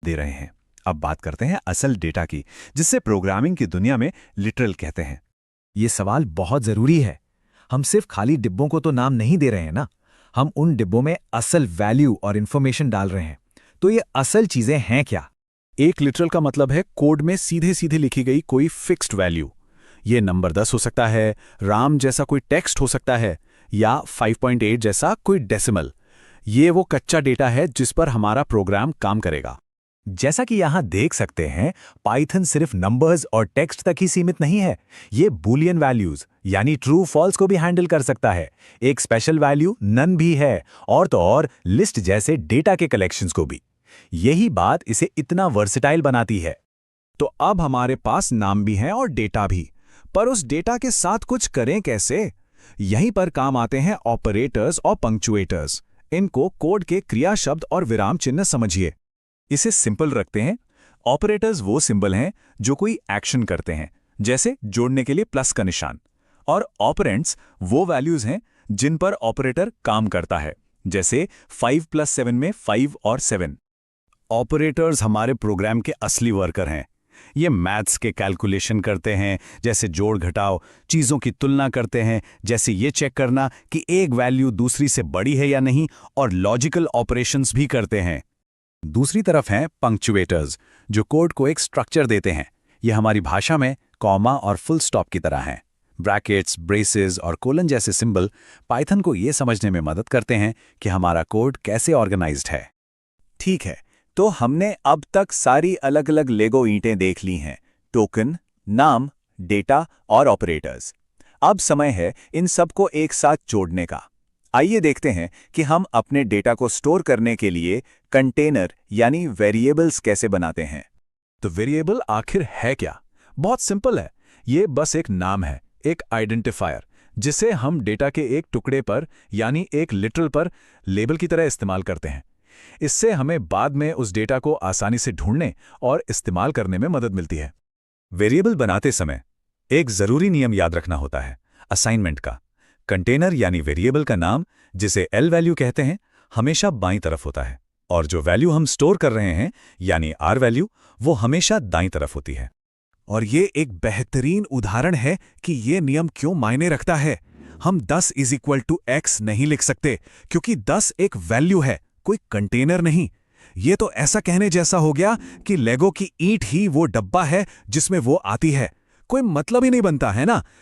दे रहे हैं। अब बात करते हैं असल डेटा की, जिससे प्रोग्रामिंग की दुनिया में लिटरल कहते हैं। ये सवाल बहुत जरूरी है। हम सिर्फ खाली डिब्बों को तो नाम नहीं दे रहे हैं ना, हम उन डिब्बों में असल वैल्यू और इंफॉर्मेशन डाल रहे हैं। तो ये असल चीजें हैं क्या? एक लिटरल का मतलब है कोड में सीधे सीधे लिखी गई कोई फिक्स्ड वैल्यू। ये नंबर 10 हो सकता है, राम जैसा कोई टेक्स्ट हो सकता है, या 5.8 जैसा कोई डेसिमल। ये वो कच्चा डेटा है जिस पर हमारा प्रोग्राम काम करेगा। जैसा कि यहां देख सकते हैं, पाइथन सिर्फ नंबर्स और टेक्स्ट तक ही सीमित नहीं है। ये बूलियन वैल्यूज यानी ट्रू फॉल्स को भी हैंडल कर सकता है। एक स्पेशल वैल्यू नन भी है, और तो और लिस्ट जैसे डेटा के कलेक्शंस को भी। यही बात इसे इतना वर्सेटाइल बनाती है। तो अब हमारे पास नाम भी है और डेटा भी, पर उस डेटा के साथ कुछ करें कैसे? यहीं पर काम आते हैं ऑपरेटर्स और पंक्चुएटर्स। इनको कोड के क्रिया शब्द और विराम चिन्ह समझिए। इसे सिंपल रखते हैं। ऑपरेटर्स वो सिंबल हैं जो कोई एक्शन करते हैं, जैसे जोड़ने के लिए प्लस का निशान। और ऑपरेंड्स वो वैल्यूज हैं जिन पर ऑपरेटर काम करता है, जैसे 5 + 7 में 5 और 7। ऑपरेटर्स हमारे प्रोग्राम के असली वर्कर हैं। ये मैथ्स के कैलकुलेशन करते हैं, जैसे जोड़ घटाव, चीज़ों की तुलना करते हैं, जैसे ये चेक करना कि एक वैल्यू दूसरी से बड़ी है या नहीं, और लॉजिकल ऑपरेशंस भी करते हैं। दूसरी तरफ हैं पंक्चुएटर्स, जो कोड को एक स्ट्रक्चर देते हैं। ये हमारी भाषा में कॉमा और फुल स्टॉप की तरह हैं। ब्रैकेट्स, ब्रेसेस और कोलन जैसे सिंबल पाइथन को ये समझने में मदद करते हैं कि हमारा कोड कैसे ऑर्गेनाइज्ड है। ठीक है, तो हमने अब तक सारी अलग अलग लेगो ईंटें देख ली हैं: टोकन, नाम, डेटा और ऑपरेटर्स। अब समय है इन सबको एक साथ जोड़ने का। आइए देखते हैं कि हम अपने डेटा को स्टोर करने के लिए कंटेनर यानी वेरिएबल्स कैसे बनाते हैं। तो वेरिएबल आखिर है क्या? बहुत सिंपल है। ये बस एक नाम है, एक आइडेंटिफायर, जिसे हम डेटा के एक टुकड़े पर यानी एक लिटरल पर लेबल की तरह इस्तेमाल करते हैं। इससे हमें बाद में उस डेटा को आसानी से ढूंढने और इस्तेमाल करने में मदद मिलती है। वेरिएबल बनाते समय एक जरूरी नियम याद रखना होता है, असाइनमेंट का। कंटेनर यानी वेरिएबल का नाम, जिसे एल वैल्यू कहते हैं, हमेशा बाईं तरफ होता है, और जो वैल्यू हम स्टोर कर रहे हैं यानी आर वैल्यू, वो हमेशा दाईं तरफ होती है। और ये एक बेहतरीन उदाहरण है कि ये नियम क्यों मायने रखता है। हम 10 = x नहीं लिख सकते, क्योंकि 10 एक वैल्यू है, कोई कंटेनर नहीं। ये तो ऐसा कहने जैसा हो गया कि लेगो की ईंट ही वो डब्बा है जिसमें वो आती है। कोई मतलब ही नहीं बनता है ना।